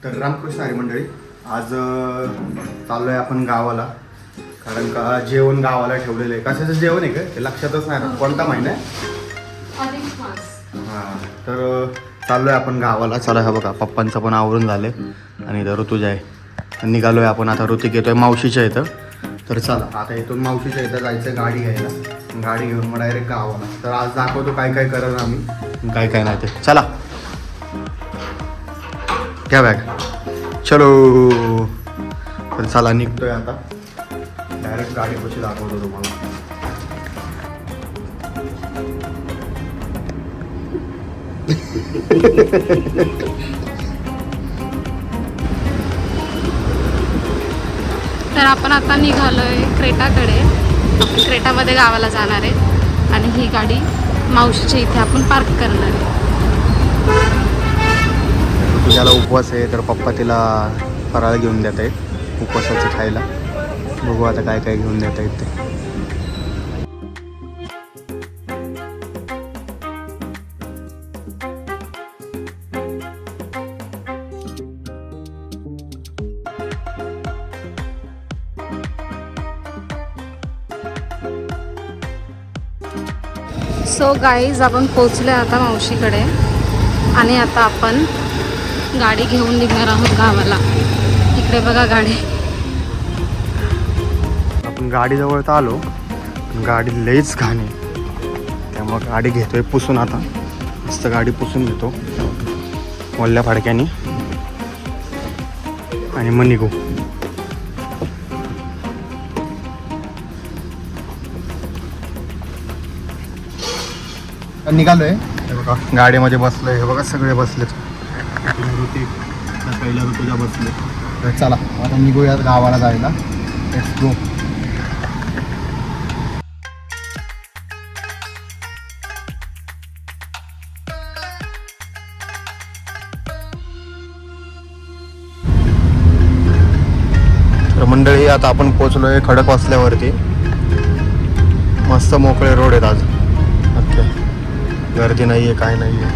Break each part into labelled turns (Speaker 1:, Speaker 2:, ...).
Speaker 1: तर रामकृष्ण हरी मंडळी, आज चाललो आहे आपण गावाला. कारण का जेवण गावाला ठेवलेलं आहे. कशाचं जेवण आहे का ते लक्षातच नाही ना, कोणता महिना आहे. हां, तर चाललो आहे आपण गावाला. चला, हा बघा पप्पांचं पण आवरून झालं आणि इथं ऋतुजा आहे. निघालो आहे आपण आता. ऋतिक येतोय मावशीच्या इथं. तर चला आता इथून मावशीच्या इथं जायचं गाडी घ्यायला. गाडी घेऊन मग डायरेक्ट गावाला. तर आज दाखवतो काय काय करत आम्ही, काय काय नाही ते. चला घ्या बॅग, चलो. तर चला निघतोय आता. डायरेक्ट गाडी कशी दाखवतो तुम्हाला.
Speaker 2: तर आपण आता निघालोय क्रेटाकडे. आपण क्रेटामध्ये गावाला जाणार आहे आणि ही गाडी मावशीच्या इथे आपण पार्क करणार आहे.
Speaker 1: तुझ्याला उपवास आहे तर पप्पा तिला फराळ घेऊन देत आहेत उपवासाचं खायला. बघू आता काय काय घेऊन देत आहेत ते.
Speaker 2: सो गाईज, आपण पोचले आता मावशीकडे आणि आता आपण गाडी घेऊन निघणार आहोत गावाला. इकडे बघा गाडी.
Speaker 1: आपण गाडीजवळ तर आलो, गाडी लईच घाण आहे. त्यामुळे गाडी घेतोय पुसून. आता मस्त गाडी पुसून घेतो वल्ल्या फाडक्याने आणि मग निघू. निघालोय. हे बघा गाडीमध्ये बसलोय. हे बघा सगळे बसलेत. ऋतिक, पहिला ऋतुजा बसले. तर चला आता निघूयात गावाला जायला. Let's go. तर मंडळी, आता आपण पोचलोय खडकवासल्यावरती. मस्त मोकळे रोड आहेत आज. ओके, गर्दी नाहीये, काय नाहीये.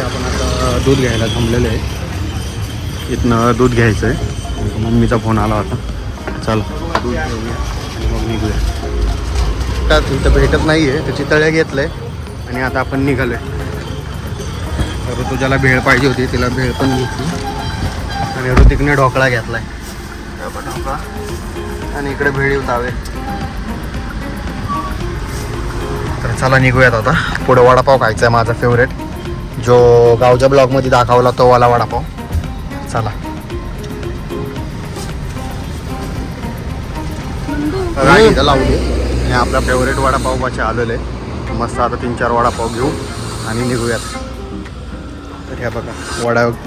Speaker 1: आपण आता दूध घ्यायला थांबलेलं आहे. इथनं दूध घ्यायचं आहे. मम्मीचा फोन आला होता. चला दूध घेऊया आणि मग निघूया. का तिथं भेटत नाही आहे, त्याची तळ्या घेतलं आहे आणि आता आपण निघालो आहे. तर ऋतुजाला भेळ पाहिजे होती, तिला भेळ पण घेतली. आणि ऋतिकने ढोकळा घेतला आहे. ढोकळा आणि इकडे भेळ उतावे. तर चला निघूयात आता. पुढं वडापाव खायचा आहे माझा फेवरेट, जो गावच्या ब्लॉगमध्ये दाखवला तो वाला वडापाव. चला लावली आणि आपला फेवरेट वडापाव पाशी आलेलं आहे. मस्त आता 3-4 वडापाव घेऊ आणि निघूयात. तर ह्या बघा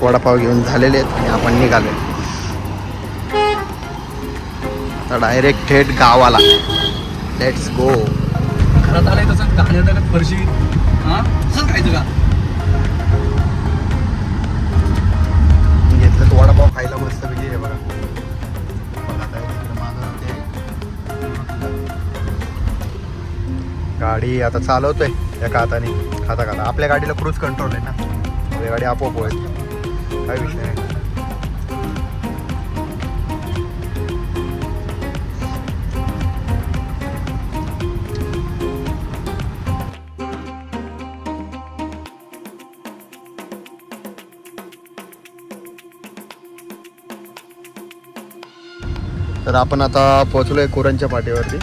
Speaker 1: वडापाव घेऊन झालेले आहेत आणि आपण निघालो. तर डायरेक्ट थेट गावाला. Let's go.
Speaker 3: घरात आलंय तसं गाण्यात फरशी तसंच खायचं का?
Speaker 1: घेतलं तो वडापाव खायला मस्त पैकी. हे बघा गाडी आता चालवतोय एका हाताने खाता खाता. आपल्या गाडीला क्रूज कंट्रोल आहे ना, आपली गाडी आपोआप होईल, काय विषय नाही. तर आपण आता पोहोचलोय कोरणच्या पाठीवरती.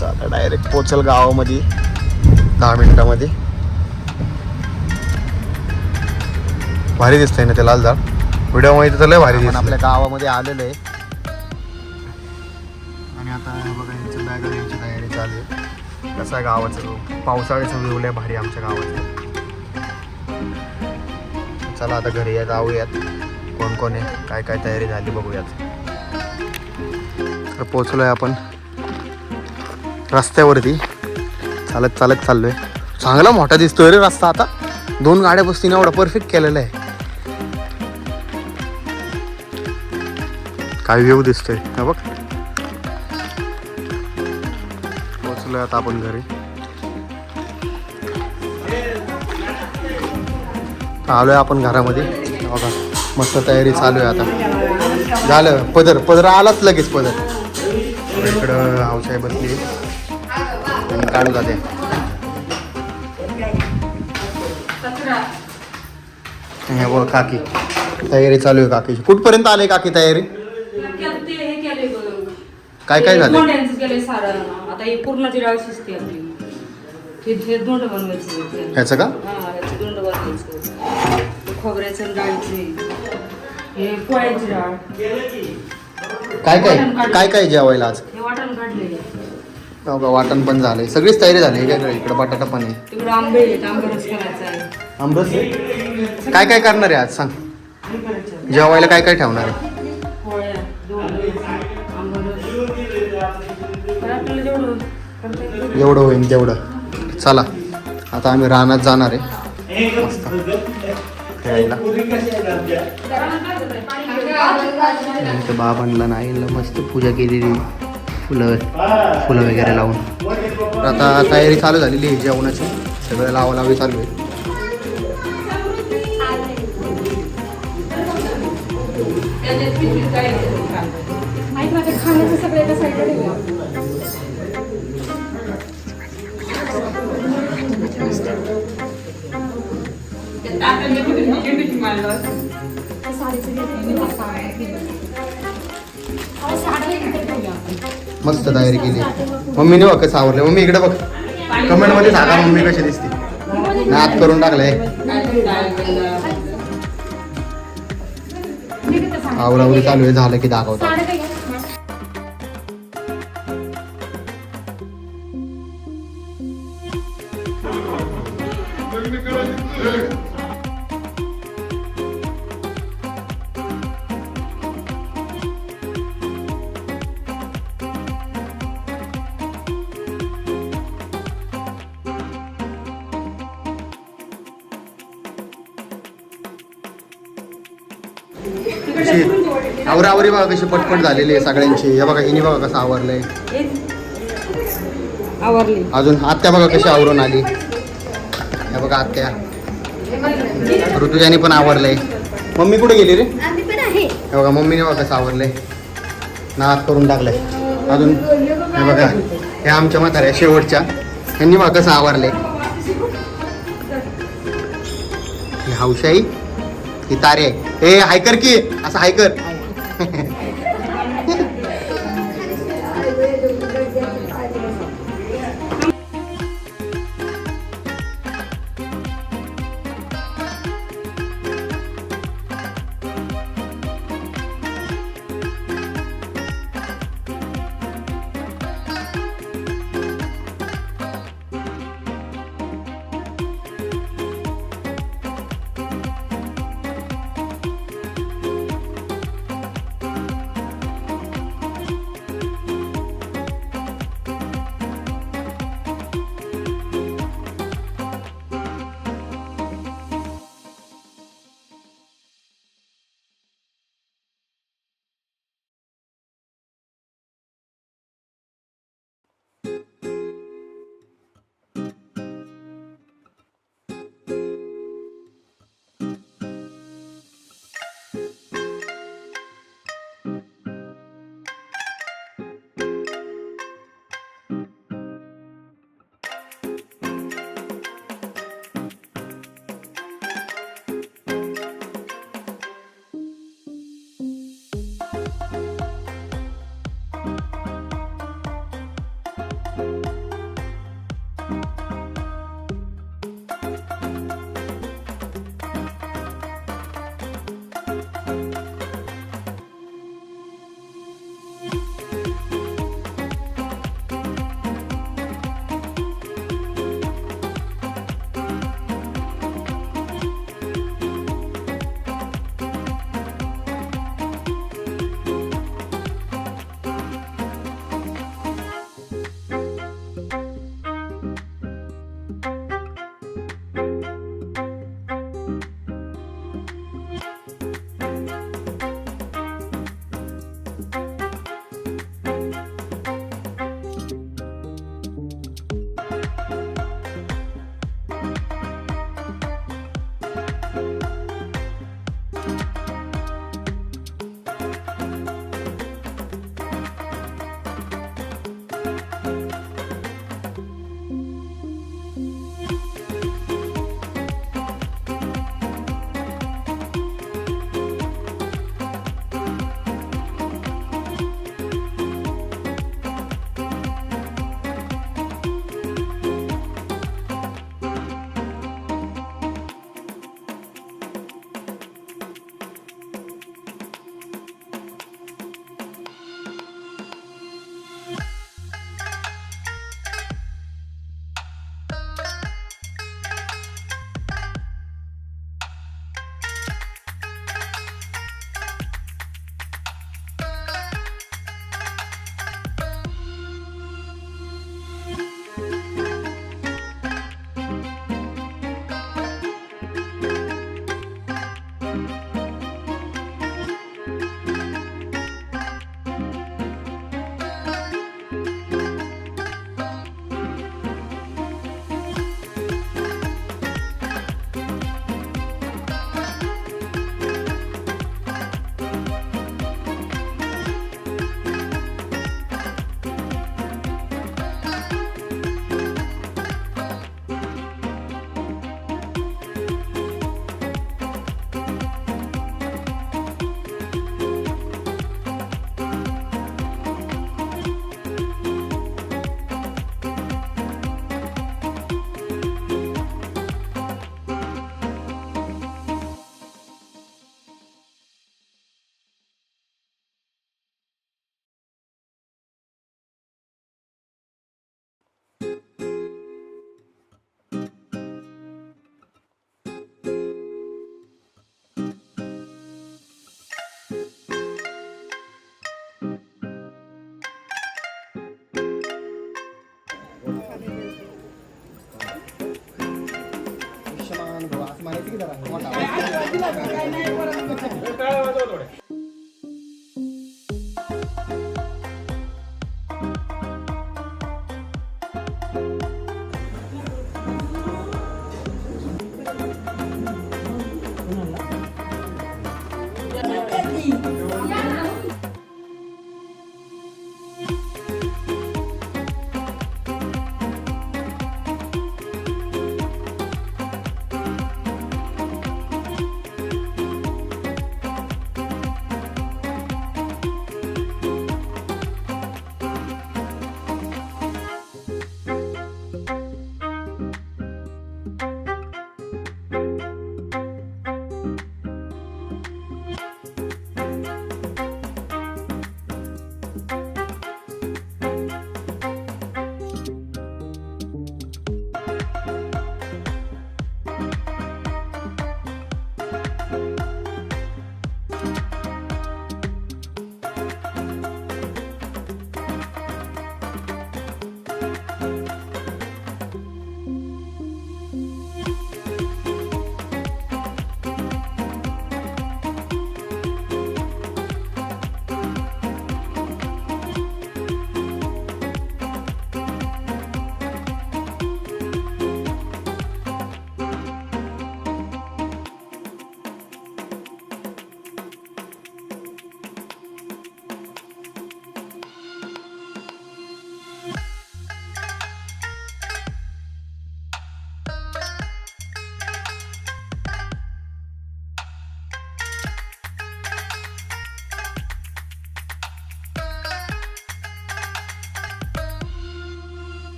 Speaker 1: तर आता डायरेक्ट पोहोचल गावामध्ये 10 मिनिटामध्ये. भारी दिसतंय ना ते लाल झाड. व्हिडिओमध्ये तर लय भारी दिसतं. आपल्या गावामध्ये आलेलं आहे आणि आता बघा यांचं बॅग घ्यायची तयारी चालू आहे. कसं आहे गावाचं पावसाळ्याचं व्ह्यू लय भारी आमच्या गावाचं. चला आता घरी जाऊयात. कोण कोण आहे काय काय तयारी झाली बघूयात. तर पोचलोय आपण रस्त्यावरती. चालत चालत चाललोय. चांगला मोठा दिसतोय रे रस्ता. आता 2 गाड्या बसतीने एवढा परफेक्ट केलेला आहे. काय व्ह्यू दिसतोय हा बघ. पोचलोय आता आपण घरी. आलोय आपण घरामध्ये. बघा मस्त तयारी चालू आहे आता. झालं पदर आलाच लगेच पदर. इकडं आऊसाहेब बसली काढू जाते. हे बघ काकी तयारी चालू आहे काकीची. कुठपर्यंत आले काकी तयारी? काय काय झालं?
Speaker 4: आता हे पूर्णाची डाळ शिजते आपली. हे दोंड बनवायचे.
Speaker 1: ह्याचं का?
Speaker 4: दोंड बनवायचं. खोबऱ्याचं डाळीचे. हे पोळ्याची डाळ.
Speaker 1: काय काय काय काय जेवायला आज?
Speaker 4: हे वाटण काढलेले.
Speaker 1: हो का वाटण पण झालंय. सगळीच तयारी झाली काय? इकडं बटाटा पण आहे.
Speaker 4: तिकडे आंबे आहेत. आंबरस करायचा आहे.
Speaker 1: आंबरस आहे? काय काय करणार आहे आज सांग.
Speaker 4: हे करायचं.
Speaker 1: जेवायला काय काय ठेवणार आहे?
Speaker 4: पोळ्या, दोंड, आंबरस. तर आपल्याला जेवढं करता येईल.
Speaker 1: जेवढं होईल तेवढं. चला आता आम्ही रानात जाणार आहे मस्त खेळायला. बाबांना नाईला मस्त पूजा केलेली. फुलं वगैरे लावून. आता तयारी चालू झालेली आहे जेवणाची. सगळं लावालावी चालू आहे.
Speaker 2: खाण्याचं सगळं एका साईडला
Speaker 1: मस्त तयारी केली. मम्मीने बघ कसं आवरलं. मम्मी इकडे बघ. कमेंट मध्ये सांगा मम्मी कशी दिसते. नाद करून टाकलंय. आवरावरी चालू आहे. झालं की दाखवतो. आवरावरी बघा कशी पटपट झालेली आहे सगळ्यांची. हे बघा हिने बघा कसं आवरलंय.
Speaker 4: आवरली.
Speaker 1: अजून आत्या बघा कशी आवरून आली. हे बघा आत्या. ऋतुजानी पण आवरलंय. मम्मी कुठे गेली रे? हे बघा मम्मीने बघा कसं आवरलंय. नाद करून टाकलंय. अजून हे बघा हे आमच्या म्हाताऱ्या शेवटच्या. यांनी बघा कसं आवरलंय. ही हौशाई ही तारे आहे. हे हायकर की असं हायकर.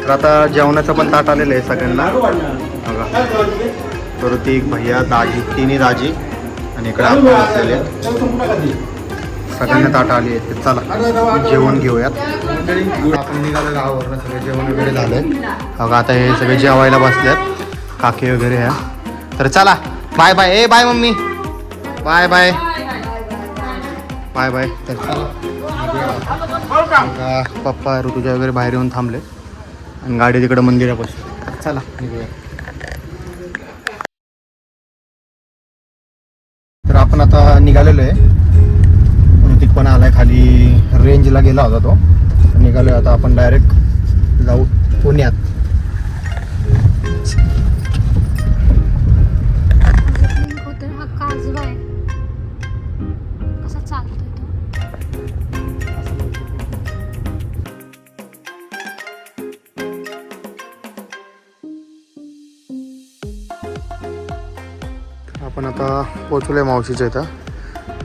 Speaker 1: तर आता जेवणाचं पण ताट आलेलं आहे सगळ्यांना बघा. ऋतिक भैया दाजी तिन्ही दाजी आणि इकडे आपण असलेले सगळ्यांना ताट आली आहेत. तर चला जेवण घेऊयात. आपण निघालो गावावरनं सगळे जेवण वगैरे झालंय बघा. आता हे सगळे जेवायला बसल्यात काकी वगैरे ह्या. तर चला बाय बाय. ए bye mummy. Bye bye bye bye. तर चला पप्पा ऋतुजा वगैरे बाहेर येऊन थांबले आणि गाडी तिकडे मंदिरापासून. चला निघूया. तर आपण आता निघालेलो आहे. ऋतिक पण आलाय खाली रेंजला गेला होता तो. निघालोय आता आपण डायरेक्ट जाऊ पुण्यात.
Speaker 2: हा काजवा आहे कसा चालतोय तो.
Speaker 1: आपण आता पोचलोय मावशीच्या इथं.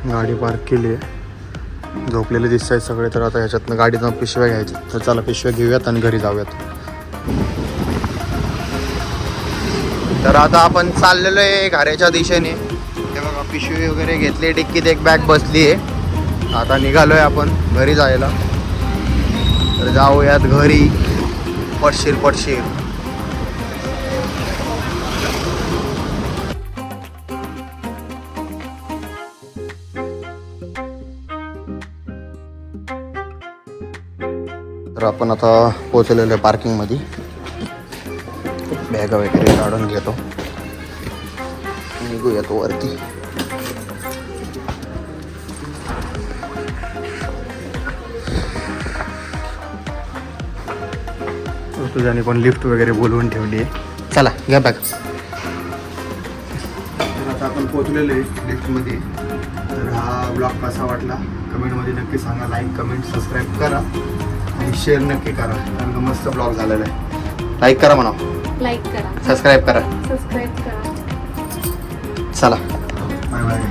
Speaker 1: गाडी पार्क केली आहे. झोपलेले दिसत आहेत सगळे. तर आता ह्याच्यातनं गाडीतनं पिशव्या घ्यायच्या. तर चला पिशव्या घेऊयात आणि घरी जाऊयात. तर आता आपण चाललेलो आहे घराच्या दिशेने. हे बघा पिशवी वगैरे घेतली. डिक्कीत एक बॅग बसली आहे. आता निघालोय आपण घरी जायला. तर जाऊयात घरी पडशीर पडशीर. तर आपण आता पोहोचलेलो आहे पार्किंगमध्ये. बॅगा वगैरे काढून घेतो. निघूयात वरती. तुझ्याने पण लिफ्ट वगैरे बोलवून ठेवली आहे. चला घ्या बॅग. तर आता आपण पोहोचलेलो आहे लिफ्टमध्ये. तर हा ब्लॉग कसा वाटला कमेंटमध्ये नक्की सांगा. लाईक कमेंट सबस्क्राईब करा आणि शेअर नक्की करा. कारण मस्त ब्लॉग झालेला आहे. लाईक करा म्हणा.
Speaker 2: लाईक करा
Speaker 1: सबस्क्राईब करा.
Speaker 2: सबस्क्राईब करा.
Speaker 1: चला बाय बाय.